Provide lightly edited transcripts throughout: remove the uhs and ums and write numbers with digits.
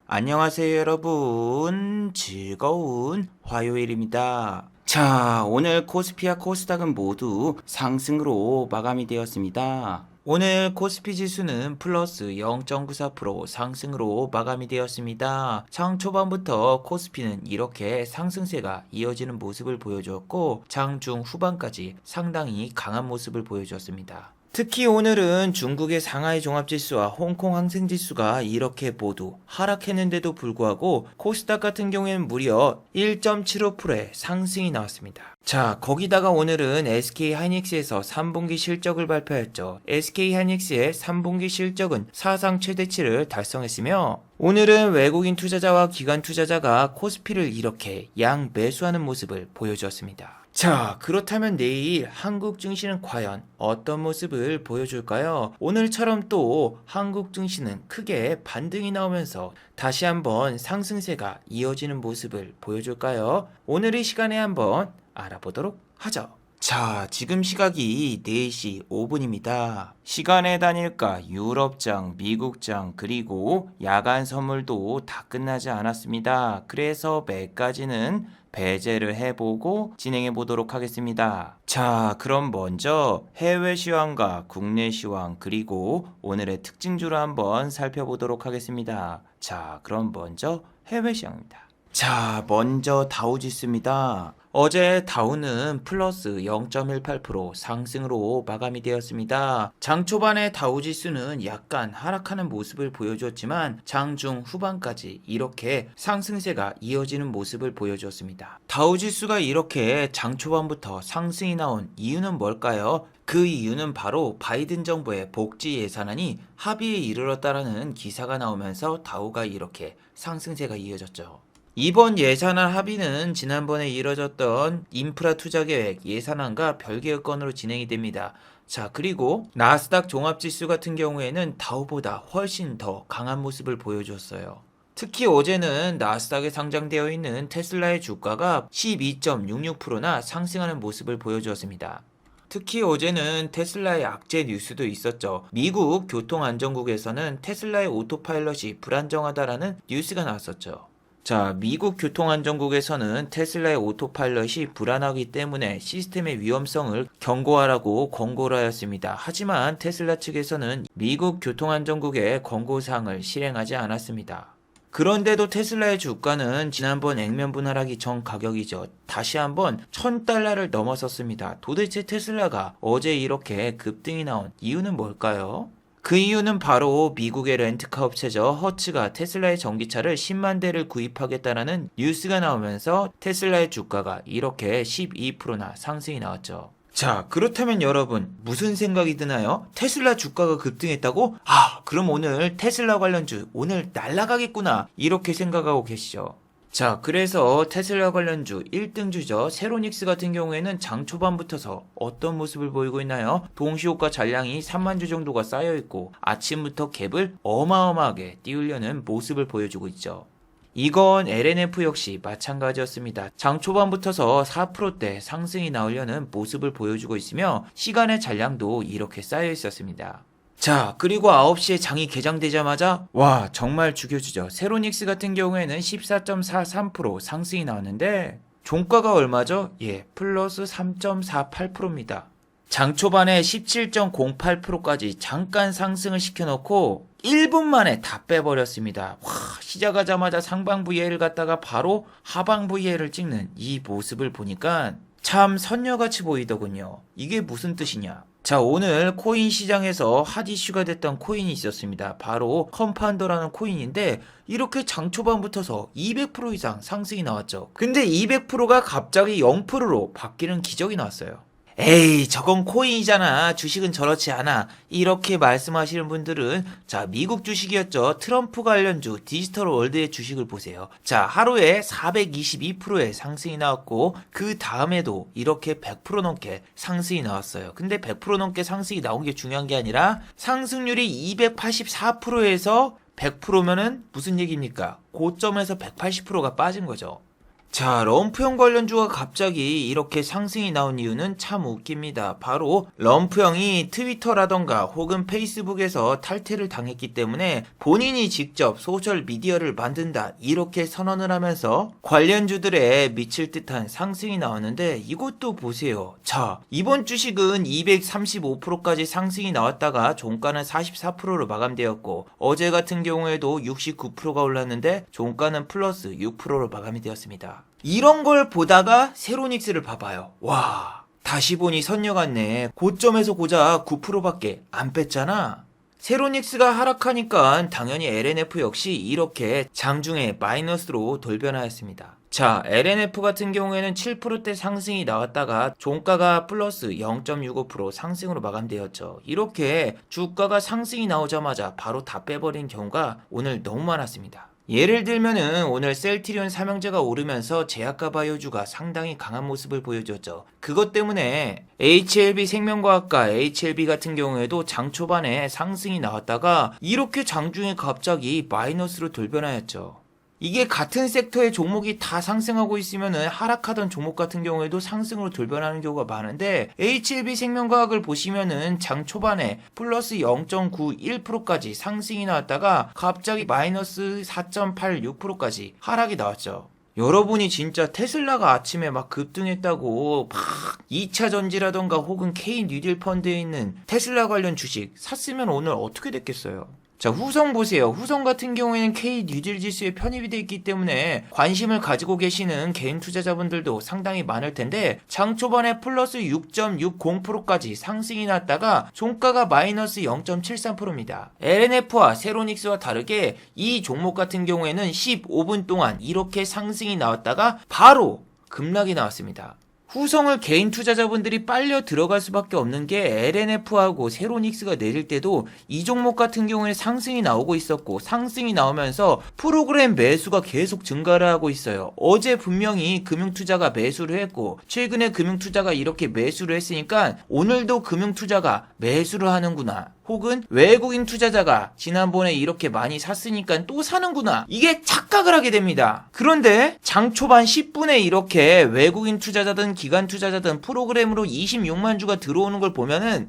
안녕하세요, 여러분. 즐거운 화요일입니다. 자, 오늘 코스피와 코스닥은 모두 상승으로 마감이 되었습니다. 오늘 코스피 지수는 플러스 0.94% 상승으로 마감이 되었습니다. 장 초반부터 코스피는 이렇게 상승세가 이어지는 모습을 보여주었고, 장 중 후반까지 상당히 강한 모습을 보여주었습니다. 특히 오늘은 중국의 상하이 종합지수와 홍콩 항생지수가 이렇게 모두 하락했는데도 불구하고 코스닥 같은 경우에는 무려 1.75%의 상승이 나왔습니다. 자, 거기다가 오늘은 SK하이닉스에서 3분기 실적을 발표했죠. SK하이닉스의 3분기 실적은 사상 최대치를 달성했으며 오늘은 외국인 투자자와 기관 투자자가 코스피를 이렇게 양매수하는 모습을 보여주었습니다. 자, 그렇다면 내일 한국 증시는 과연 어떤 모습을 보여줄까요? 오늘처럼 또 한국 증시는 크게 반등이 나오면서 다시 한번 상승세가 이어지는 모습을 보여줄까요? 오늘 이 시간에 한번 알아보도록 하죠. 자, 지금 시각이 4시 5분입니다. 시간의 단일가 유럽장, 미국장, 그리고 야간 선물도 다 끝나지 않았습니다. 그래서 매까지는 배제를 해보고 진행해 보도록 하겠습니다. 자, 그럼 먼저 해외 시황과 국내 시황 그리고 오늘의 특징주를 한번 살펴보도록 하겠습니다. 자, 그럼 먼저 해외 시황입니다. 자, 먼저 다우지수입니다. 어제 다우는 플러스 0.18% 상승으로 마감이 되었습니다. 장 초반에 다우지수는 약간 하락하는 모습을 보여주었지만 장중 후반까지 이렇게 상승세가 이어지는 모습을 보여주었습니다. 다우지수가 이렇게 장 초반부터 상승이 나온 이유는 뭘까요? 그 이유는 바로 바이든 정부의 복지 예산안이 합의에 이르렀다라는 기사가 나오면서 다우가 이렇게 상승세가 이어졌죠. 이번 예산안 합의는 지난번에 이뤄졌던 인프라 투자 계획 예산안과 별개의 건으로 진행이 됩니다. 자, 그리고 나스닥 종합지수 같은 경우에는 다우보다 훨씬 더 강한 모습을 보여줬어요. 특히 어제는 나스닥에 상장되어 있는 테슬라의 주가가 12.66%나 상승하는 모습을 보여주었습니다. 특히 어제는 테슬라의 악재 뉴스도 있었죠. 미국 교통안전국에서는 테슬라의 오토파일럿이 불안정하다라는 뉴스가 나왔었죠. 자, 미국 교통안전국에서는 테슬라의 오토파일럿이 불안하기 때문에 시스템의 위험성을 경고하라고 권고를 하였습니다. 하지만 테슬라 측에서는 미국 교통안전국의 권고사항을 실행하지 않았습니다. 그런데도 테슬라의 주가는 지난번 액면 분할하기 전 가격이죠. 다시 한번 $1,000를 넘어섰습니다. 도대체 테슬라가 어제 이렇게 급등이 나온 이유는 뭘까요? 그 이유는 바로 미국의 렌트카 업체죠. 허츠가 테슬라의 전기차를 10만 대를 구입하겠다라는 뉴스가 나오면서 테슬라의 주가가 이렇게 12%나 상승이 나왔죠. 자, 그렇다면 여러분 무슨 생각이 드나요? 테슬라 주가가 급등했다고? 그럼 오늘 테슬라 관련주 오늘 날아가겠구나 이렇게 생각하고 계시죠. 자, 그래서 테슬라 관련주 1등주죠. 세로닉스 같은 경우에는 장 초반부터서 어떤 모습을 보이고 있나요? 동시호가 잔량이 3만 주 정도가 쌓여있고 아침부터 갭을 어마어마하게 띄우려는 모습을 보여주고 있죠. 이건 LNF 역시 마찬가지였습니다. 장 초반부터서 4%대 상승이 나오려는 모습을 보여주고 있으며 시간의 잔량도 이렇게 쌓여 있었습니다. 자, 그리고 9시에 장이 개장되자마자 와, 정말 죽여주죠. 세로닉스 같은 경우에는 14.43% 상승이 나왔는데 종가가 얼마죠? 플러스 3.48%입니다. 장 초반에 17.08%까지 잠깐 상승을 시켜놓고 1분 만에 다 빼버렸습니다. 시작하자마자 상방부 예를 갖다가 바로 하방부 예를 찍는 이 모습을 보니까 참 선녀같이 보이더군요. 이게 무슨 뜻이냐? 자, 오늘 코인 시장에서 핫 이슈가 됐던 코인이 있었습니다. 바로 컴파운더라는 코인인데 이렇게 장 초반부터서 200% 이상 상승이 나왔죠. 근데 200%가 갑자기 0%로 바뀌는 기적이 나왔어요. 에이, 저건 코인이잖아. 주식은 저렇지 않아. 이렇게 말씀하시는 분들은 자, 미국 주식이었죠. 트럼프 관련주 디지털 월드의 주식을 보세요. 자, 하루에 422%의 상승이 나왔고 그 다음에도 이렇게 100% 넘게 상승이 나왔어요. 근데 100% 넘게 상승이 나온 게 중요한 게 아니라 상승률이 284%에서 100%면은 무슨 얘기입니까? 고점에서 180%가 빠진 거죠. 자, 럼프형 관련주가 갑자기 이렇게 상승이 나온 이유는 참 웃깁니다. 바로 럼프형이 트위터라던가 혹은 페이스북에서 탈퇴를 당했기 때문에 본인이 직접 소셜 미디어를 만든다 이렇게 선언을 하면서 관련주들에 미칠 듯한 상승이 나왔는데 이것도 보세요. 자, 이번 주식은 235%까지 상승이 나왔다가 종가는 44%로 마감되었고 어제 같은 경우에도 69%가 올랐는데 종가는 플러스 6%로 마감이 되었습니다. 이런 걸 보다가 세로닉스를 봐봐요. 와, 다시 보니 선녀 같네. 고점에서 고작 9%밖에 안 뺐잖아. 세로닉스가 하락하니까 당연히 LNF 역시 이렇게 장중에 마이너스로 돌변하였습니다. 자, LNF 같은 경우에는 7%대 상승이 나왔다가 종가가 플러스 0.65% 상승으로 마감되었죠. 이렇게 주가가 상승이 나오자마자 바로 다 빼버린 경우가 오늘 너무 많았습니다. 예를 들면은 오늘 셀트리온 삼형제가 오르면서 제약과 바이오주가 상당히 강한 모습을 보여줬죠. 그것 때문에 HLB 생명과학과 HLB 같은 경우에도 장 초반에 상승이 나왔다가 이렇게 장중에 갑자기 마이너스로 돌변하였죠. 이게 같은 섹터의 종목이 다 상승하고 있으면은 하락하던 종목 같은 경우에도 상승으로 돌변하는 경우가 많은데 HLB 생명과학을 보시면은 장 초반에 플러스 0.91%까지 상승이 나왔다가 갑자기 마이너스 4.86%까지 하락이 나왔죠. 여러분이 진짜 테슬라가 아침에 막 급등했다고 막 2차 전지라던가 혹은 K 뉴딜 펀드에 있는 테슬라 관련 주식 샀으면 오늘 어떻게 됐겠어요? 자, 후성 보세요. 후성 같은 경우에는 K 뉴딜 지수에 편입이 되어 있기 때문에 관심을 가지고 계시는 개인 투자자분들도 상당히 많을 텐데 장 초반에 플러스 6.60%까지 상승이 났다가 종가가 마이너스 0.73%입니다. LNF와 세로닉스와 다르게 이 종목 같은 경우에는 15분 동안 이렇게 상승이 나왔다가 바로 급락이 나왔습니다. 후성을 개인 투자자분들이 빨려 들어갈 수밖에 없는 게 LNF하고 세로닉스가 내릴 때도 이 종목 같은 경우에 상승이 나오고 있었고 상승이 나오면서 프로그램 매수가 계속 증가를 하고 있어요. 어제 분명히 금융투자가 매수를 했고 최근에 금융투자가 이렇게 매수를 했으니까 오늘도 금융투자가 매수를 하는구나. 혹은 외국인 투자자가 지난번에 이렇게 많이 샀으니까 또 사는구나. 이게 착각을 하게 됩니다. 그런데 장 초반 10분에 이렇게 외국인 투자자든 기관 투자자든 프로그램으로 26만 주가 들어오는 걸 보면은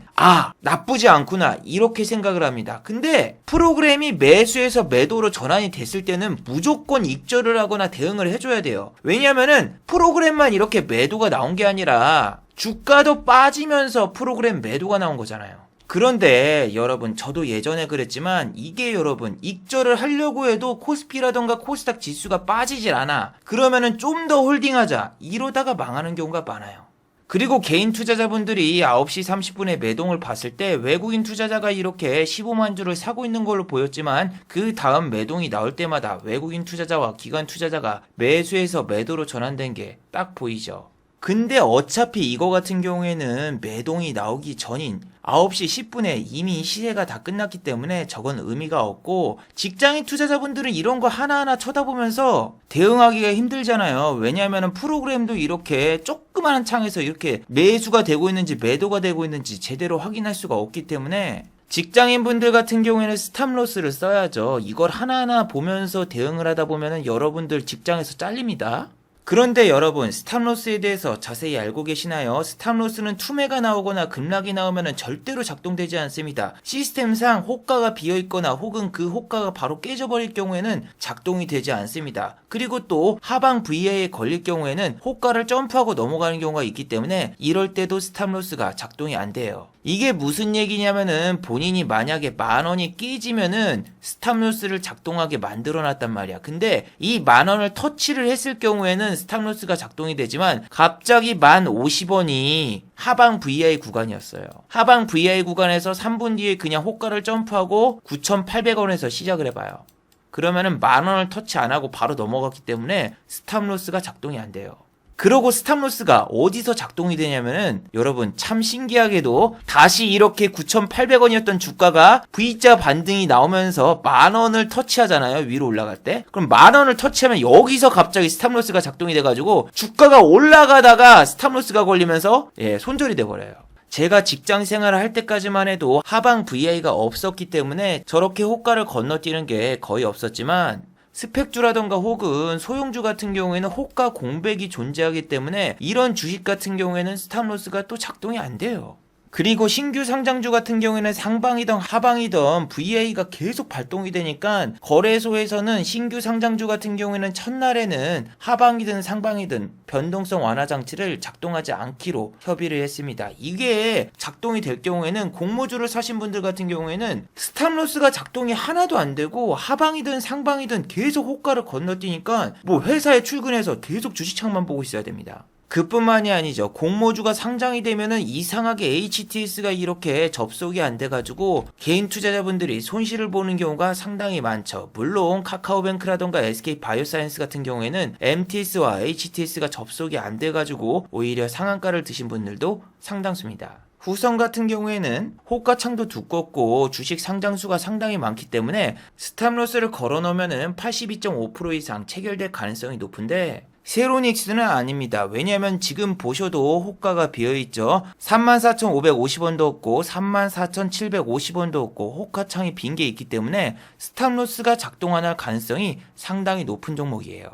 나쁘지 않구나 이렇게 생각을 합니다. 근데 프로그램이 매수에서 매도로 전환이 됐을 때는 무조건 익절을 하거나 대응을 해줘야 돼요. 왜냐면은 프로그램만 이렇게 매도가 나온 게 아니라 주가도 빠지면서 프로그램 매도가 나온 거잖아요. 그런데 여러분 저도 예전에 그랬지만 이게 여러분 익절을 하려고 해도 코스피라던가 코스닥 지수가 빠지질 않아. 그러면은 좀 더 홀딩하자 이러다가 망하는 경우가 많아요. 그리고 개인 투자자분들이 9시 30분에 매동을 봤을 때 외국인 투자자가 이렇게 15만 주를 사고 있는 걸로 보였지만 그 다음 매동이 나올 때마다 외국인 투자자와 기관 투자자가 매수해서 매도로 전환된 게 딱 보이죠. 근데 어차피 이거 같은 경우에는 매동이 나오기 전인 9시 10분에 이미 시세가 다 끝났기 때문에 저건 의미가 없고 직장인 투자자분들은 이런 거 하나하나 쳐다보면서 대응하기가 힘들잖아요. 왜냐하면 프로그램도 이렇게 조그마한 창에서 이렇게 매수가 되고 있는지 매도가 되고 있는지 제대로 확인할 수가 없기 때문에 직장인분들 같은 경우에는 스탑로스를 써야죠. 이걸 하나하나 보면서 대응을 하다 보면 여러분들 직장에서 잘립니다. 그런데 여러분 스탑로스에 대해서 자세히 알고 계시나요? 스탑로스는 투매가 나오거나 급락이 나오면 절대로 작동되지 않습니다. 시스템상 호가가 비어있거나 혹은 그 호가가 바로 깨져버릴 경우에는 작동이 되지 않습니다. 그리고 또 하방 VI에 걸릴 경우에는 호가를 점프하고 넘어가는 경우가 있기 때문에 이럴 때도 스탑로스가 작동이 안 돼요. 이게 무슨 얘기냐면은 본인이 만약에 10,000원이 깨지면은 스탑로스를 작동하게 만들어놨단 말이야. 근데 이 10,000원을 터치를 했을 경우에는 스탑로스가 작동이 되지만 갑자기 10,050원이 하방 VI 구간이었어요. 하방 VI 구간에서 3분 뒤에 그냥 호가를 점프하고 9,800원에서 시작을 해봐요. 그러면은 10,000원을 터치 안 하고 바로 넘어갔기 때문에 스탑로스가 작동이 안 돼요. 그러고 스탑로스가 어디서 작동이 되냐면은 여러분 참 신기하게도 다시 이렇게 9,800원이었던 주가가 V자 반등이 나오면서 10,000원을 터치하잖아요. 위로 올라갈 때. 그럼 10,000원을 터치하면 여기서 갑자기 스탑로스가 작동이 돼가지고 주가가 올라가다가 스탑로스가 걸리면서 손절이 돼버려요. 제가 직장 생활을 할 때까지만 해도 하방 VI가 없었기 때문에 저렇게 호가를 건너뛰는 게 거의 없었지만 스펙주라던가 혹은 소형주 같은 경우에는 호가 공백이 존재하기 때문에 이런 주식 같은 경우에는 스탑로스가 또 작동이 안 돼요. 그리고 신규 상장주 같은 경우에는 상방이든 하방이든 VI가 계속 발동이 되니까 거래소에서는 신규 상장주 같은 경우에는 첫날에는 하방이든 상방이든 변동성 완화 장치를 작동하지 않기로 협의를 했습니다. 이게 작동이 될 경우에는 공모주를 사신 분들 같은 경우에는 스탑로스가 작동이 하나도 안 되고 하방이든 상방이든 계속 호가를 건너뛰니까 뭐 회사에 출근해서 계속 주식창만 보고 있어야 됩니다. 그뿐만이 아니죠. 공모주가 상장이 되면은 이상하게 HTS가 이렇게 접속이 안 돼가지고 개인 투자자분들이 손실을 보는 경우가 상당히 많죠. 물론 카카오뱅크라던가 SK바이오사이언스 같은 경우에는 MTS와 HTS가 접속이 안 돼가지고 오히려 상한가를 드신 분들도 상당수입니다. 후성 같은 경우에는 호가창도 두껍고 주식 상장수가 상당히 많기 때문에 스탑로스를 걸어놓으면 82.5% 이상 체결될 가능성이 높은데 세로닉스는 아닙니다. 왜냐하면 지금 보셔도 호가가 비어있죠. 34,550원도 없고 34,750원도 없고 호가창이 빈 게 있기 때문에 스탑로스가 작동 안 할 가능성이 상당히 높은 종목이에요.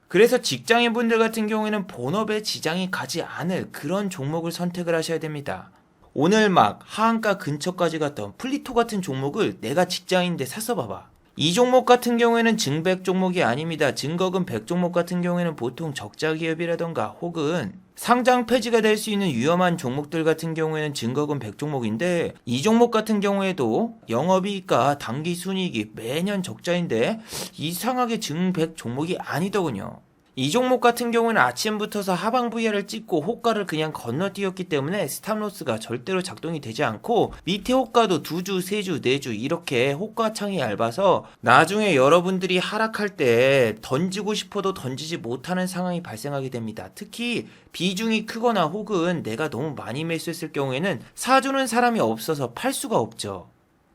그래서 직장인분들 같은 경우에는 본업에 지장이 가지 않을 그런 종목을 선택을 하셔야 됩니다. 오늘 막 하한가 근처까지 갔던 플리토 같은 종목을 내가 직장인인데 샀어 봐봐. 이 종목 같은 경우에는 증백 종목이 아닙니다. 증거금 100 종목 같은 경우에는 보통 적자 기업이라던가 혹은 상장 폐지가 될 수 있는 위험한 종목들 같은 경우에는 증거금 100 종목인데 이 종목 같은 경우에도 영업이익과 당기 순이익이 매년 적자인데 이상하게 증100 종목이 아니더군요. 이 종목 같은 경우는 아침부터서 하방 VR을 찍고 호가를 그냥 건너뛰었기 때문에 스탑로스가 절대로 작동이 되지 않고 밑에 호가도 2주, 3주, 4주 이렇게 호가창이 얇아서 나중에 여러분들이 하락할 때 던지고 싶어도 던지지 못하는 상황이 발생하게 됩니다. 특히 비중이 크거나 혹은 내가 너무 많이 매수했을 경우에는 사주는 사람이 없어서 팔 수가 없죠.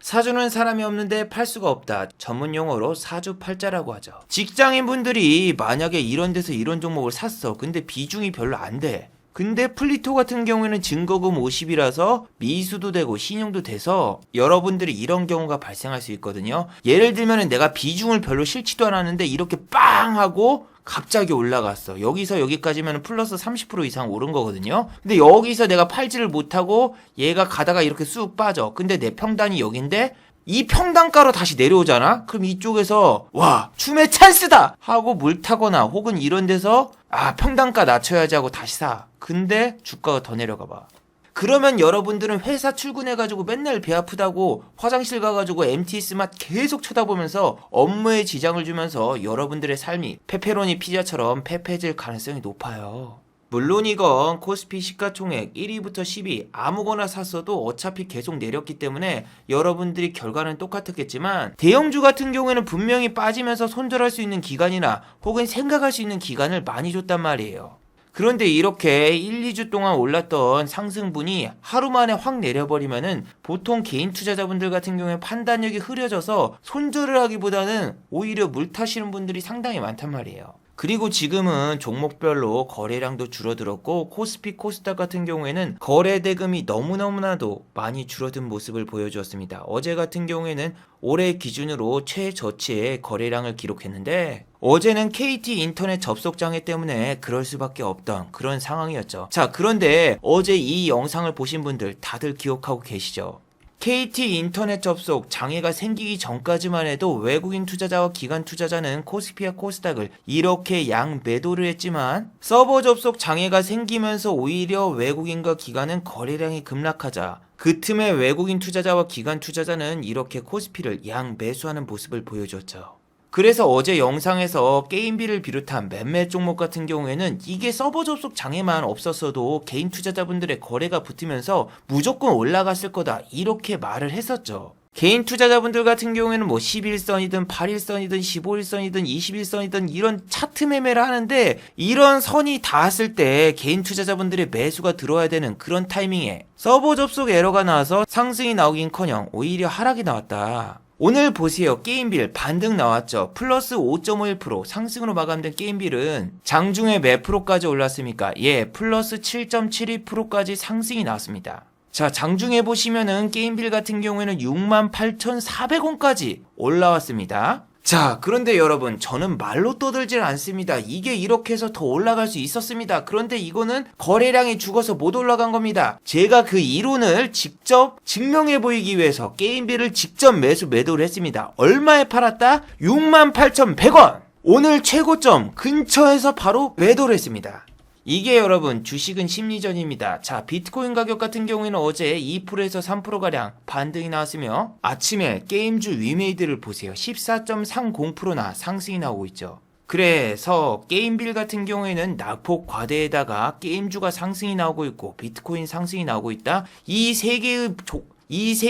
사주는 사람이 없는데 팔 수가 없다. 전문 용어로 사주팔자라고 하죠. 직장인 분들이 만약에 이런 데서 이런 종목을 샀어. 근데 비중이 별로 안 돼. 근데 플리토 같은 경우에는 증거금 50이라서 미수도 되고 신용도 돼서 여러분들이 이런 경우가 발생할 수 있거든요. 예를 들면 내가 비중을 별로 싫지도 않았는데 이렇게 빵 하고 갑자기 올라갔어. 여기서 여기까지면 플러스 30% 이상 오른 거거든요. 근데 여기서 내가 팔지를 못하고 얘가 가다가 이렇게 쑥 빠져. 근데 내 평단이 여긴데 이 평단가로 다시 내려오잖아? 그럼 이쪽에서 와 춤의 찬스다! 하고 물 타거나 혹은 이런 데서 아 평단가 낮춰야지 하고 다시 사. 근데 주가가 더 내려가 봐. 그러면 여러분들은 회사 출근해가지고 맨날 배 아프다고 화장실 가가지고 MTS 맛 계속 쳐다보면서 업무에 지장을 주면서 여러분들의 삶이 페페로니 피자처럼 패패질 가능성이 높아요. 물론 이건 코스피 시가총액 1위부터 10위 아무거나 샀어도 어차피 계속 내렸기 때문에 여러분들이 결과는 똑같았겠지만 대형주 같은 경우에는 분명히 빠지면서 손절할 수 있는 기간이나 혹은 생각할 수 있는 기간을 많이 줬단 말이에요. 그런데 이렇게 1, 2주 동안 올랐던 상승분이 하루 만에 확 내려버리면은 보통 개인 투자자분들 같은 경우에 판단력이 흐려져서 손절을 하기보다는 오히려 물 타시는 분들이 상당히 많단 말이에요. 그리고 지금은 종목별로 거래량도 줄어들었고 코스피 코스닥 같은 경우에는 거래 대금이 너무나도 많이 줄어든 모습을 보여주었습니다. 어제 같은 경우에는 올해 기준으로 최저치의 거래량을 기록했는데 어제는 KT 인터넷 접속 장애 때문에 그럴 수밖에 없던 그런 상황이었죠. 자, 그런데 어제 이 영상을 보신 분들 다들 기억하고 계시죠? KT 인터넷 접속 장애가 생기기 전까지만 해도 외국인 투자자와 기관 투자자는 코스피와 코스닥을 이렇게 양매도를 했지만 서버 접속 장애가 생기면서 오히려 외국인과 기관은 거래량이 급락하자 그 틈에 외국인 투자자와 기관 투자자는 이렇게 코스피를 양매수하는 모습을 보여줬죠. 그래서 어제 영상에서 게임비를 비롯한 몇몇 종목 같은 경우에는 이게 서버 접속 장애만 없었어도 개인 투자자분들의 거래가 붙으면서 무조건 올라갔을 거다 이렇게 말을 했었죠. 개인 투자자분들 같은 경우에는 뭐 11선이든 8일선이든 15일선이든 21선이든 이런 차트 매매를 하는데 이런 선이 닿았을 때 개인 투자자분들의 매수가 들어와야 되는 그런 타이밍에 서버 접속 에러가 나와서 상승이 나오긴커녕 오히려 하락이 나왔다. 오늘 보세요. 게임빌 반등 나왔죠. 플러스 5.51% 상승으로 마감된 게임빌은 장중에 몇 프로까지 올랐습니까? 예, 플러스 7.72%까지 상승이 나왔습니다. 자, 장중에 보시면은 게임빌 같은 경우에는 68,400원까지 올라왔습니다. 자, 그런데 여러분, 저는 말로 떠들질 않습니다. 이게 이렇게 해서 더 올라갈 수 있었습니다. 그런데 이거는 거래량이 죽어서 못 올라간 겁니다. 제가 그 이론을 직접 증명해 보이기 위해서 게임비를 직접 매도를 했습니다. 얼마에 팔았다? 68,100원! 오늘 최고점 근처에서 바로 매도를 했습니다. 이게 여러분 주식은 심리전입니다. 자, 비트코인 가격 같은 경우에는 어제 2%에서 3%가량 반등이 나왔으며 아침에 게임주 위메이드를 보세요. 14.30%나 상승이 나오고 있죠. 그래서 게임빌 같은 경우에는 낙폭 과대에다가 게임주가 상승이 나오고 있고 비트코인 상승이 나오고 있다. 이 세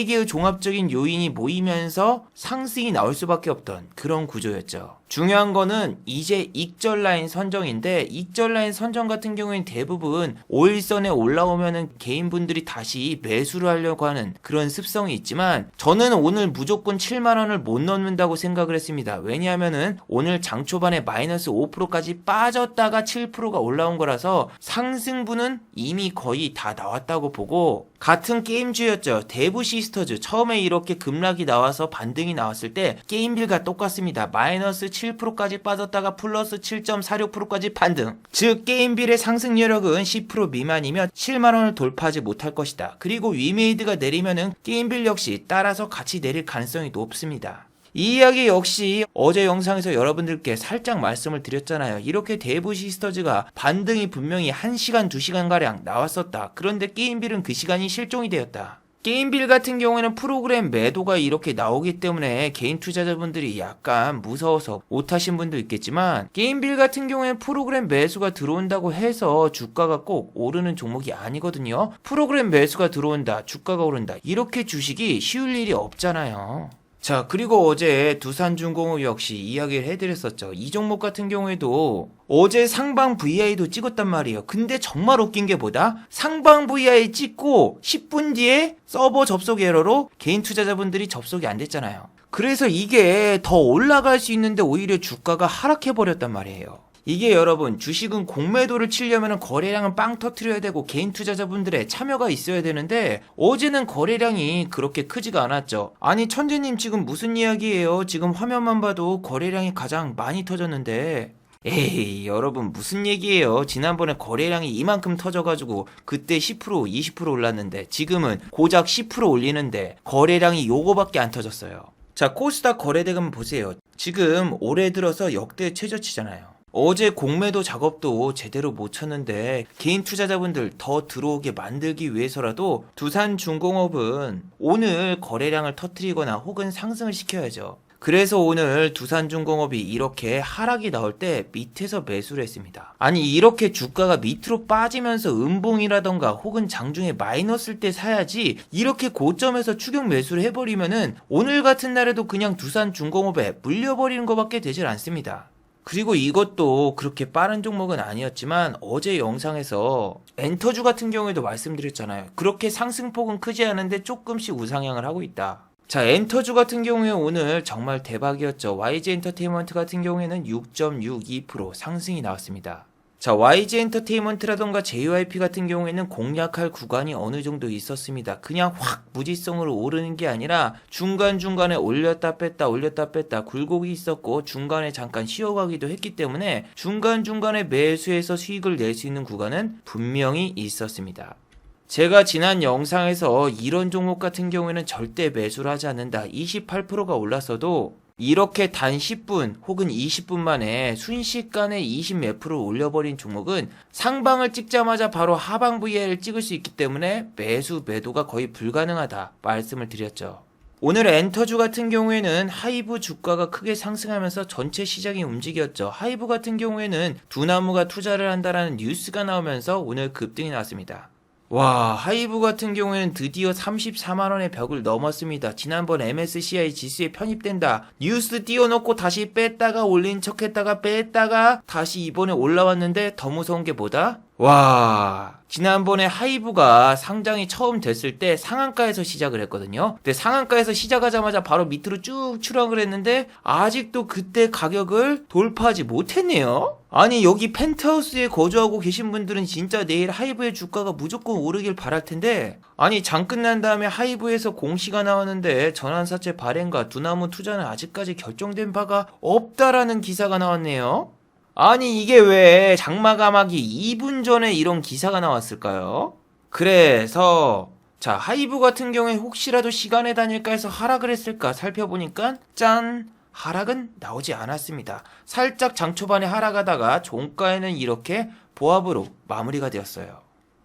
개의 종합적인 요인이 모이면서 상승이 나올 수밖에 없던 그런 구조였죠. 중요한 거는 이제 익절 라인 선정인데 익절 라인 선정 같은 경우에는 대부분 5일선에 올라오면은 개인분들이 다시 매수를 하려고 하는 그런 습성이 있지만 저는 오늘 무조건 7만원을 못 넣는다고 생각을 했습니다. 왜냐하면은 오늘 장 초반에 마이너스 5%까지 빠졌다가 7%가 올라온 거라서 상승분은 이미 거의 다 나왔다고 보고 같은 게임주였죠. 대부 시스터즈 처음에 이렇게 급락이 나와서 반등이 나왔을 때 게임빌과 똑같습니다. 마이너스 7%까지 빠졌다가 플러스 7.46%까지 반등. 즉 게임빌의 상승 여력은 10% 미만이면 7만원을 돌파하지 못할 것이다. 그리고 위메이드가 내리면은 게임빌 역시 따라서 같이 내릴 가능성이 높습니다. 이 이야기 역시 어제 영상에서 여러분들께 살짝 말씀을 드렸잖아요. 이렇게 대부 시스터즈가 반등이 분명히 1시간, 2시간가량 나왔었다. 그런데 게임빌은 그 시간이 실종이 되었다. 게임빌 같은 경우에는 프로그램 매도가 이렇게 나오기 때문에 개인 투자자분들이 약간 무서워서 못하신 분도 있겠지만 게임빌 같은 경우에는 프로그램 매수가 들어온다고 해서 주가가 꼭 오르는 종목이 아니거든요. 프로그램 매수가 들어온다, 주가가 오른다, 이렇게 주식이 쉬울 일이 없잖아요. 자, 그리고 어제 두산중공업 역시 이야기를 해드렸었죠. 이 종목 같은 경우에도 어제 상방 VI도 찍었단 말이에요. 근데 정말 웃긴 게 뭐다? 상방 VI 찍고 10분 뒤에 서버 접속 에러로 개인 투자자분들이 접속이 안 됐잖아요. 그래서 이게 더 올라갈 수 있는데 오히려 주가가 하락해버렸단 말이에요. 이게 여러분 주식은 공매도를 치려면 거래량은 빵 터트려야 되고 개인 투자자분들의 참여가 있어야 되는데 어제는 거래량이 그렇게 크지가 않았죠. 아니 천재님 지금 무슨 이야기예요? 지금 화면만 봐도 거래량이 가장 많이 터졌는데 에이 여러분 무슨 얘기예요? 지난번에 거래량이 이만큼 터져가지고 그때 10% 20% 올랐는데 지금은 고작 10% 올리는데 거래량이 요거밖에 안 터졌어요. 자, 코스닥 거래대금 보세요. 지금 올해 들어서 역대 최저치잖아요. 어제 공매도 작업도 제대로 못 쳤는데 개인 투자자분들 더 들어오게 만들기 위해서라도 두산중공업은 오늘 거래량을 터뜨리거나 혹은 상승을 시켜야죠. 그래서 오늘 두산중공업이 이렇게 하락이 나올 때 밑에서 매수를 했습니다. 아니 이렇게 주가가 밑으로 빠지면서 음봉이라던가 혹은 장중에 마이너스일 때 사야지 이렇게 고점에서 추격 매수를 해버리면은 오늘 같은 날에도 그냥 두산중공업에 물려버리는 것밖에 되질 않습니다. 그리고 이것도 그렇게 빠른 종목은 아니었지만 어제 영상에서 엔터주 같은 경우에도 말씀드렸잖아요. 그렇게 상승폭은 크지 않은데 조금씩 우상향을 하고 있다. 자, 엔터주 같은 경우에 오늘 정말 대박이었죠. YG 엔터테인먼트 같은 경우에는 6.62% 상승이 나왔습니다. 자, YG 엔터테인먼트라던가 JYP 같은 경우에는 공략할 구간이 어느 정도 있었습니다. 그냥 확 무지성으로 오르는 게 아니라 중간중간에 올렸다 뺐다 굴곡이 있었고 중간에 잠깐 쉬어가기도 했기 때문에 중간중간에 매수해서 수익을 낼 수 있는 구간은 분명히 있었습니다. 제가 지난 영상에서 이런 종목 같은 경우에는 절대 매수를 하지 않는다. 28%가 올랐어도 이렇게 단 10분 혹은 20분 만에 순식간에 20 몇 프로 올려버린 종목은 상방을 찍자마자 바로 하방 VI를 찍을 수 있기 때문에 매수 매도가 거의 불가능하다 말씀을 드렸죠. 오늘 엔터주 같은 경우에는 하이브 주가가 크게 상승하면서 전체 시장이 움직였죠. 하이브 같은 경우에는 두나무가 투자를 한다라는 뉴스가 나오면서 오늘 급등이 나왔습니다. 와, 하이브 같은 경우에는 드디어 34만원의 벽을 넘었습니다. 지난번 MSCI 지수에 편입된다 뉴스 띄워놓고 다시 뺐다가 올린 척했다가 뺐다가 다시 이번에 올라왔는데 더 무서운 게 뭐다? 와, 지난번에 하이브가 상장이 처음 됐을 때 상한가에서 시작을 했거든요. 근데 상한가에서 시작하자마자 바로 밑으로 쭉 추락을 했는데 아직도 그때 가격을 돌파하지 못했네요. 아니, 여기 펜트하우스에 거주하고 계신 분들은 진짜 내일 하이브의 주가가 무조건 오르길 바랄 텐데, 아니, 장 끝난 다음에 하이브에서 공시가 나왔는데 전환사채 발행과 두나무 투자는 아직까지 결정된 바가 없다라는 기사가 나왔네요. 아니, 이게 왜 장마감하기 2분 전에 이런 기사가 나왔을까요? 그래서 자, 하이브 같은 경우에 혹시라도 시간의 단일가에서 하락을 했을까 살펴보니까 짠! 하락은 나오지 않았습니다. 살짝 장 초반에 하락하다가 종가에는 이렇게 보합으로 마무리가 되었어요.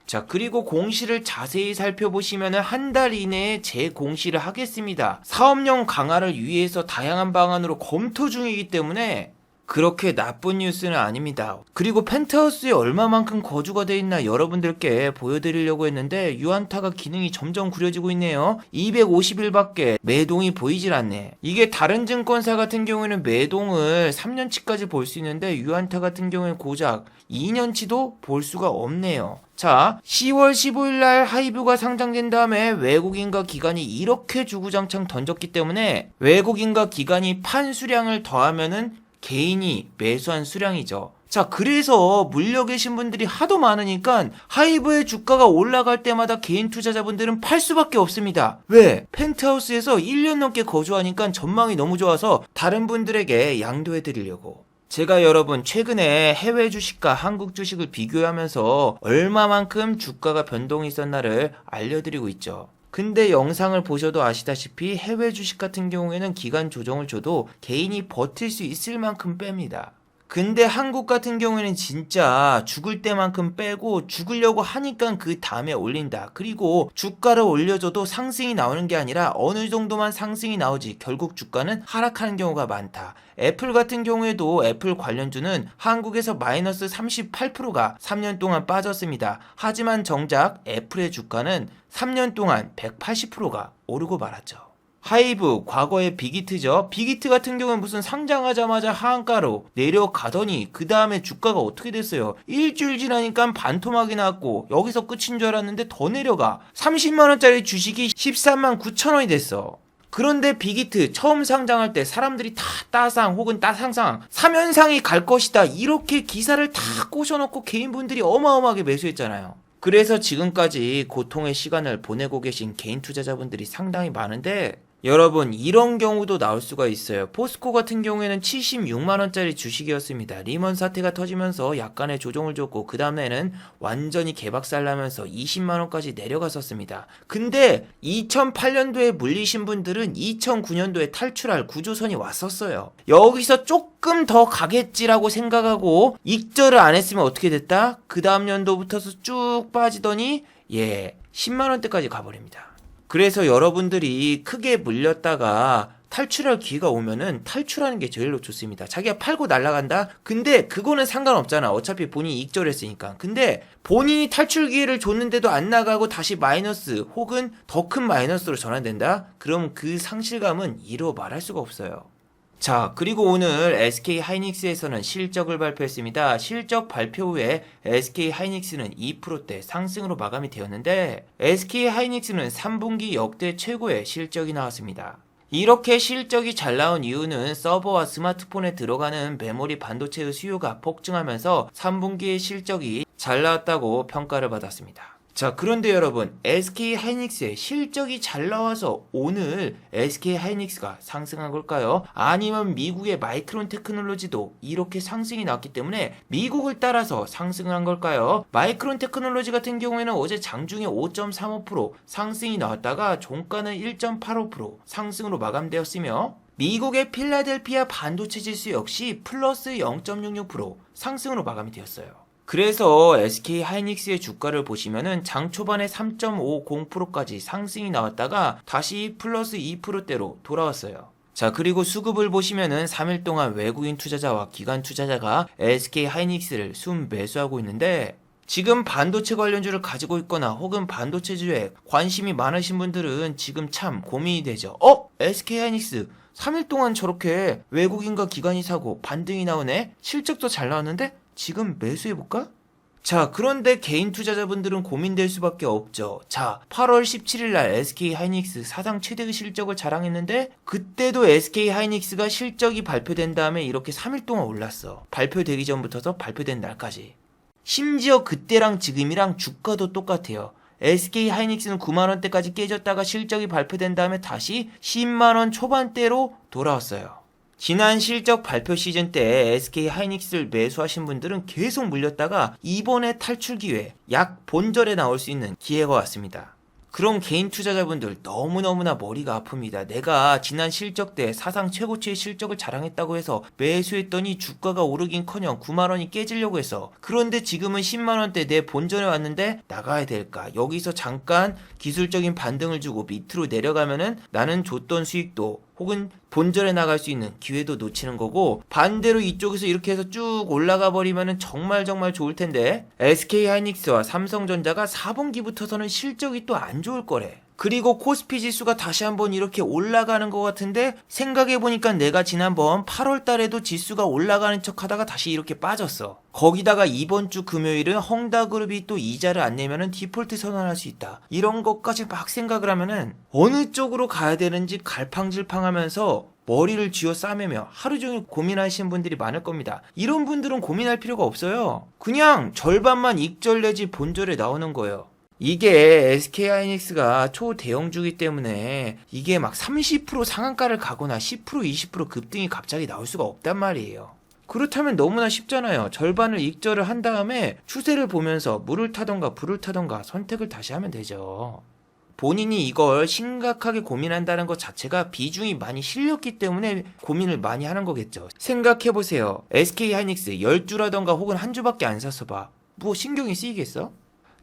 자, 그리고 공시를 자세히 살펴보시면 한 달 이내에 재공시를 하겠습니다. 사업령 강화를 위해서 다양한 방안으로 검토 중이기 때문에 그렇게 나쁜 뉴스는 아닙니다. 그리고 펜트하우스에 얼마만큼 거주가 돼 있나 여러분들께 보여드리려고 했는데 유안타가 기능이 점점 구려지고 있네요. 250일밖에 매동이 보이질 않네. 이게 다른 증권사 같은 경우에는 매동을 3년치까지 볼 수 있는데 유안타 같은 경우에는 고작 2년치도 볼 수가 없네요. 자, 10월 15일 날 하이브가 상장된 다음에 외국인과 기관이 이렇게 주구장창 던졌기 때문에 외국인과 기관이 판 수량을 더하면은 개인이 매수한 수량이죠. 자, 그래서 물려 계신 분들이 하도 많으니까 하이브의 주가가 올라갈 때마다 개인 투자자분들은 팔 수밖에 없습니다. 왜? 펜트하우스에서 1년 넘게 거주하니까 전망이 너무 좋아서 다른 분들에게 양도해 드리려고. 제가 여러분 최근에 해외 주식과 한국 주식을 비교하면서 얼마만큼 주가가 변동이 있었나를 알려드리고 있죠. 근데 영상을 보셔도 아시다시피 해외 주식 같은 경우에는 기간 조정을 줘도 개인이 버틸 수 있을 만큼 뺍니다. 근데 한국 같은 경우에는 진짜 죽을 때만큼 빼고 죽으려고 하니까 그 다음에 올린다. 그리고 주가를 올려줘도 상승이 나오는 게 아니라 어느 정도만 상승이 나오지 결국 주가는 하락하는 경우가 많다. 애플 같은 경우에도 애플 관련주는 한국에서 마이너스 38%가 3년 동안 빠졌습니다. 하지만 정작 애플의 주가는 3년 동안 180%가 오르고 말았죠. 하이브, 과거의 빅히트죠. 빅히트 같은 경우는 무슨 상장하자마자 하한가로 내려가더니 그 다음에 주가가 어떻게 됐어요? 일주일 지나니까 반토막이 났고 여기서 끝인 줄 알았는데 더 내려가. 30만원짜리 주식이 13만 9천원이 됐어. 그런데 빅히트 처음 상장할 때 사람들이 다 따상 혹은 따상상 3연상이 갈 것이다 이렇게 기사를 다 꼬셔놓고 개인분들이 어마어마하게 매수했잖아요. 그래서 지금까지 고통의 시간을 보내고 계신 개인 투자자분들이 상당히 많은데 여러분 이런 경우도 나올 수가 있어요. 포스코 같은 경우에는 76만원짜리 주식이었습니다. 리먼 사태가 터지면서 약간의 조정을 줬고 그 다음에는 완전히 개박살나면서 20만원까지 내려갔었습니다. 근데 2008년도에 물리신 분들은 2009년도에 탈출할 구조선이 왔었어요. 여기서 조금 더 가겠지라고 생각하고 익절을 안 했으면 어떻게 됐다? 그 다음 연도부터서 쭉 빠지더니 10만원대까지 가버립니다. 그래서 여러분들이 크게 물렸다가 탈출할 기회가 오면은 탈출하는 게 제일로 좋습니다. 자기가 팔고 날아간다? 근데 그거는 상관없잖아. 어차피 본인이 익절했으니까. 근데 본인이 탈출 기회를 줬는데도 안 나가고 다시 마이너스 혹은 더 큰 마이너스로 전환된다? 그럼 그 상실감은 이루 말할 수가 없어요. 자, 그리고 오늘 SK 하이닉스에서는 실적을 발표했습니다. 실적 발표 후에 SK 하이닉스는 2%대 상승으로 마감이 되었는데 SK 하이닉스는 3분기 역대 최고의 실적이 나왔습니다. 이렇게 실적이 잘 나온 이유는 서버와 스마트폰에 들어가는 메모리 반도체의 수요가 폭증하면서 3분기의 실적이 잘 나왔다고 평가를 받았습니다. 자, 그런데 여러분 SK 하이닉스의 실적이 잘 나와서 오늘 SK 하이닉스가 상승한 걸까요? 아니면 미국의 마이크론 테크놀로지도 이렇게 상승이 나왔기 때문에 미국을 따라서 상승을 한 걸까요? 마이크론 테크놀로지 같은 경우에는 어제 장중에 5.35% 상승이 나왔다가 종가는 1.85% 상승으로 마감되었으며 미국의 필라델피아 반도체 지수 역시 플러스 0.66% 상승으로 마감이 되었어요. 그래서 SK 하이닉스의 주가를 보시면은 장 초반에 3.50%까지 상승이 나왔다가 다시 플러스 2%대로 돌아왔어요. 자, 그리고 수급을 보시면은 3일 동안 외국인 투자자와 기관 투자자가 SK 하이닉스를 순매수하고 있는데 지금 반도체 관련주를 가지고 있거나 혹은 반도체주에 관심이 많으신 분들은 지금 참 고민이 되죠. SK 하이닉스 3일 동안 저렇게 외국인과 기관이 사고 반등이 나오네? 실적도 잘 나왔는데? 지금 매수해볼까? 자, 그런데 개인 투자자분들은 고민될 수밖에 없죠. 자, 8월 17일 날 SK 하이닉스 사상 최대의 실적을 자랑했는데 그때도 SK 하이닉스가 실적이 발표된 다음에 이렇게 3일 동안 올랐어. 발표되기 전부터 발표된 날까지. 심지어 그때랑 지금이랑 주가도 똑같아요. SK 하이닉스는 9만 원대까지 깨졌다가 실적이 발표된 다음에 다시 10만 원 초반대로 돌아왔어요. 지난 실적 발표 시즌 때 SK 하이닉스를 매수하신 분들은 계속 물렸다가 이번에 탈출 기회, 약 본절에 나올 수 있는 기회가 왔습니다. 그럼 개인 투자자분들 너무너무나 머리가 아픕니다. 내가 지난 실적 때 사상 최고치의 실적을 자랑했다고 해서 매수했더니 주가가 오르긴커녕 9만 원이 깨지려고 했어. 그런데 지금은 10만 원대 내 본전에 왔는데 나가야 될까? 여기서 잠깐 기술적인 반등을 주고 밑으로 내려가면은 나는 줬던 수익도 혹은 본전에 나갈 수 있는 기회도 놓치는 거고, 반대로 이쪽에서 이렇게 해서 쭉 올라가 버리면은 정말 좋을 텐데 SK 하이닉스와 삼성전자가 4분기부터서는 실적이 또 안 좋을 거래. 그리고 코스피 지수가 다시 한번 이렇게 올라가는 것 같은데 생각해보니까 내가 지난번 8월 달에도 지수가 올라가는 척 하다가 다시 이렇게 빠졌어. 거기다가 이번 주 금요일은 헝다그룹이 또 이자를 안 내면은 디폴트 선언할 수 있다. 이런 것까지 막 생각을 하면은 어느 쪽으로 가야 되는지 갈팡질팡하면서 머리를 쥐어 싸매며 하루 종일 고민하시는 분들이 많을 겁니다. 이런 분들은 고민할 필요가 없어요. 그냥 절반만 익절 내지 본절에 나오는 거예요. 이게 SK 하이닉스가 초대형주기 때문에 이게 막 30% 상한가를 가거나 10% 20% 급등이 갑자기 나올 수가 없단 말이에요. 그렇다면 너무나 쉽잖아요. 절반을 익절을 한 다음에 추세를 보면서 물을 타던가 불을 타던가 선택을 다시 하면 되죠. 본인이 이걸 심각하게 고민한다는 것 자체가 비중이 많이 실렸기 때문에 고민을 많이 하는 거겠죠. 생각해보세요. SK 하이닉스 10주라던가 혹은 한 주밖에 안 샀어 봐. 뭐 신경이 쓰이겠어?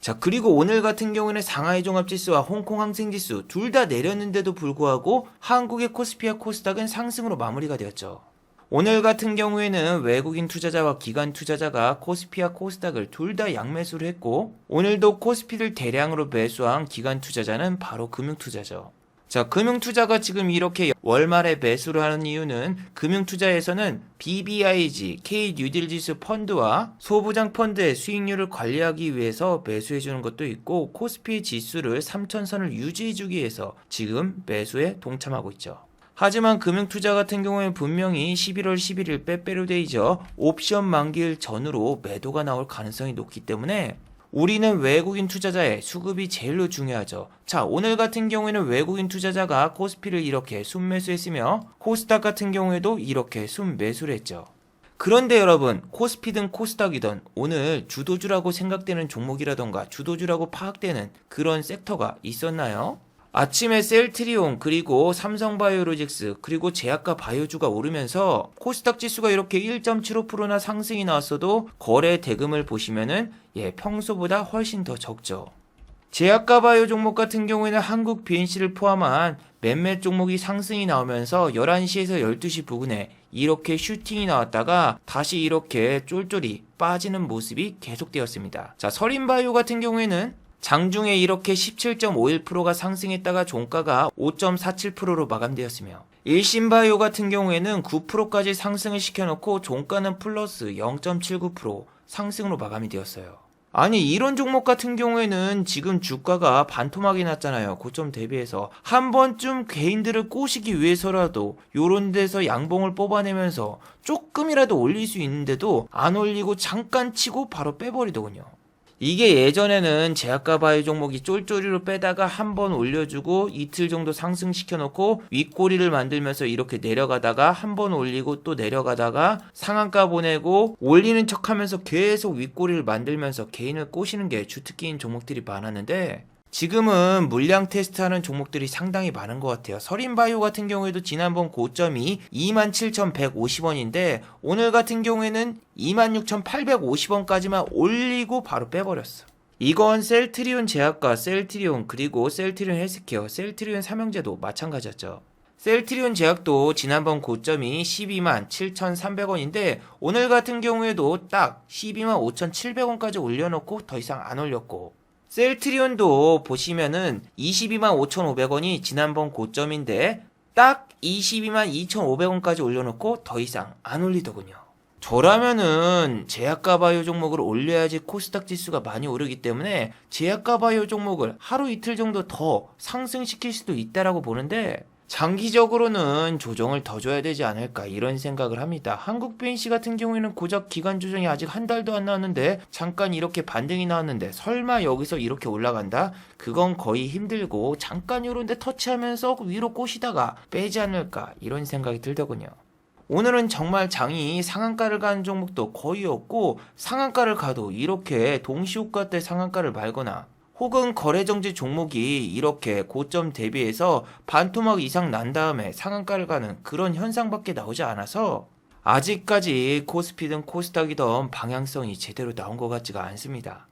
자, 그리고 오늘 같은 경우에는 상하이 종합지수와 홍콩 항생지수 둘 다 내렸는데도 불구하고 한국의 코스피와 코스닥은 상승으로 마무리가 되었죠. 오늘 같은 경우에는 외국인 투자자와 기관 투자자가 코스피와 코스닥을 둘 다 양매수를 했고, 오늘도 코스피를 대량으로 매수한 기관 투자자는 바로 금융투자죠. 자, 금융투자가 지금 이렇게 월말에 매수를 하는 이유는 금융투자에서는 BBIG, K-뉴딜지수 펀드와 소부장 펀드의 수익률을 관리하기 위해서 매수해주는 것도 있고, 코스피 지수를 3000선을 유지해주기 위해서 지금 매수에 동참하고 있죠. 하지만 금융투자 같은 경우에는 분명히 11월 11일 빼빼로데이죠. 옵션 만기일 전으로 매도가 나올 가능성이 높기 때문에 우리는 외국인 투자자의 수급이 제일로 중요하죠. 자, 오늘 같은 경우에는 외국인 투자자가 코스피를 이렇게 순매수했으며 코스닥 같은 경우에도 이렇게 순매수를 했죠. 그런데 여러분, 코스피든 코스닥이든 오늘 주도주라고 생각되는 종목이라던가 주도주라고 파악되는 그런 섹터가 있었나요? 아침에 셀트리온 그리고 삼성바이오로직스 그리고 제약과 바이오주가 오르면서 코스닥 지수가 이렇게 1.75%나 상승이 나왔어도 거래 대금을 보시면은 평소보다 훨씬 더 적죠. 제약과 바이오 종목 같은 경우에는 한국 BNC를 포함한 몇몇 종목이 상승이 나오면서 11시에서 12시 부근에 이렇게 슈팅이 나왔다가 다시 이렇게 쫄쫄이 빠지는 모습이 계속되었습니다. 자, 서린바이오 같은 경우에는 장중에 이렇게 17.51%가 상승했다가 종가가 5.47%로 마감되었으며, 일신바이오 같은 경우에는 9%까지 상승을 시켜놓고 종가는 플러스 0.79% 상승으로 마감이 되었어요. 아니, 이런 종목 같은 경우에는 지금 주가가 반토막이 났잖아요. 고점 대비해서. 한 번쯤 개인들을 꼬시기 위해서라도 요런 데서 양봉을 뽑아내면서 조금이라도 올릴 수 있는데도 안 올리고 잠깐 치고 바로 빼버리더군요. 이게 예전에는 제약과 바이오 종목이 쫄쫄이로 빼다가 한 번 올려주고 이틀 정도 상승시켜놓고 윗꼬리를 만들면서 이렇게 내려가다가 한 번 올리고 또 내려가다가 상한가 보내고 올리는 척하면서 계속 윗꼬리를 만들면서 개인을 꼬시는 게 주특기인 종목들이 많았는데, 지금은 물량 테스트하는 종목들이 상당히 많은 것 같아요. 서린바이오 같은 경우에도 지난번 고점이 27,150원인데 오늘 같은 경우에는 26,850원까지만 올리고 바로 빼버렸어. 이건 셀트리온 제약과 셀트리온 그리고 셀트리온 헬스케어, 셀트리온 삼형제도 마찬가지였죠. 셀트리온 제약도 지난번 고점이 127,300원인데 오늘 같은 경우에도 딱 125,700원까지 올려놓고 더 이상 안 올렸고, 셀트리온도 보시면은 225,500원이 지난번 고점인데 딱 222,500원까지 올려놓고 더 이상 안 올리더군요. 저라면은 제약가 바이오 종목을 올려야지 코스닥 지수가 많이 오르기 때문에 제약가 바이오 종목을 하루 이틀 정도 더 상승시킬 수도 있다라고 보는데, 장기적으로는 조정을 더 줘야 되지 않을까 이런 생각을 합니다. 한국 BNC 같은 경우에는 고작 기간 조정이 아직 한 달도 안 나왔는데 잠깐 이렇게 반등이 나왔는데 설마 여기서 이렇게 올라간다? 그건 거의 힘들고 잠깐 요런데 터치하면서 위로 꼬시다가 빼지 않을까 이런 생각이 들더군요. 오늘은 정말 장이 상한가를 가는 종목도 거의 없고, 상한가를 가도 이렇게 동시호가 때 상한가를 말거나 혹은 거래정지 종목이 이렇게 고점 대비해서 반토막 이상 난 다음에 상한가를 가는 그런 현상밖에 나오지 않아서 아직까지 코스피든 코스닥이든 방향성이 제대로 나온 것 같지가 않습니다.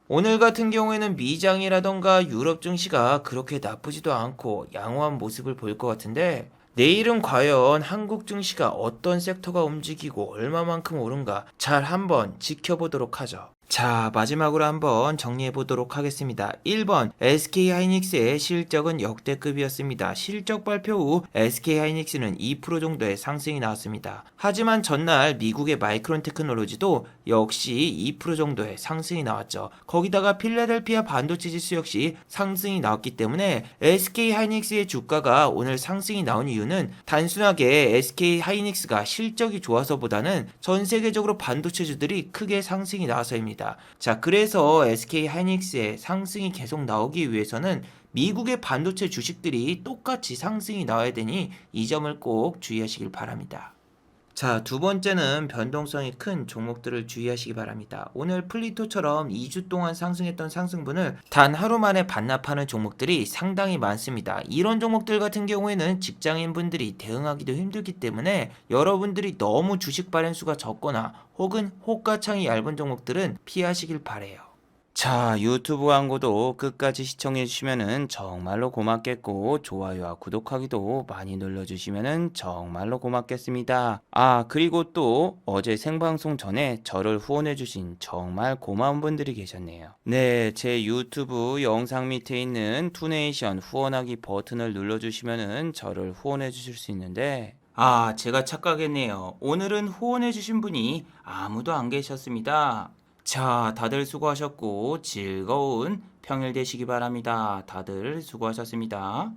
오늘 같은 경우에는 미장이라던가 유럽 증시가 그렇게 나쁘지도 않고 양호한 모습을 보일 것 같은데, 내일은 과연 한국 증시가 어떤 섹터가 움직이고 얼마만큼 오른가 잘 한번 지켜보도록 하죠. 자, 마지막으로 한번 정리해 보도록 하겠습니다. 1번, SK하이닉스의 실적은 역대급이었습니다. 실적 발표 후 SK하이닉스는 2% 정도의 상승이 나왔습니다. 하지만 전날 미국의 마이크론 테크놀로지도 역시 2% 정도의 상승이 나왔죠. 거기다가 필라델피아 반도체 지수 역시 상승이 나왔기 때문에 SK하이닉스의 주가가 오늘 상승이 나온 이유는 단순하게 SK하이닉스가 실적이 좋아서보다는 전 세계적으로 반도체주들이 크게 상승이 나와서입니다. 자, 그래서 SK하이닉스의 상승이 계속 나오기 위해서는 미국의 반도체 주식들이 똑같이 상승이 나와야 되니 이 점을 꼭 주의하시길 바랍니다. 자, 두 번째는 변동성이 큰 종목들을 주의하시기 바랍니다. 오늘 플리토처럼 2주 동안 상승했던 상승분을 단 하루 만에 반납하는 종목들이 상당히 많습니다. 이런 종목들 같은 경우에는 직장인분들이 대응하기도 힘들기 때문에 여러분들이 너무 주식 발행수가 적거나 혹은 호가창이 얇은 종목들은 피하시길 바래요. 자, 유튜브 광고도 끝까지 시청해주시면 정말로 고맙겠고, 좋아요와 구독하기도 많이 눌러주시면 정말로 고맙겠습니다. 아, 그리고 또 어제 생방송 전에 저를 후원해주신 정말 고마운 분들이 계셨네요. 네, 제 유튜브 영상 밑에 있는 투네이션 후원하기 버튼을 눌러주시면 저를 후원해주실 수 있는데, 아, 제가 착각했네요. 오늘은 후원해주신 분이 아무도 안 계셨습니다. 자, 다들 수고하셨고 즐거운 평일 되시기 바랍니다. 다들 수고하셨습니다.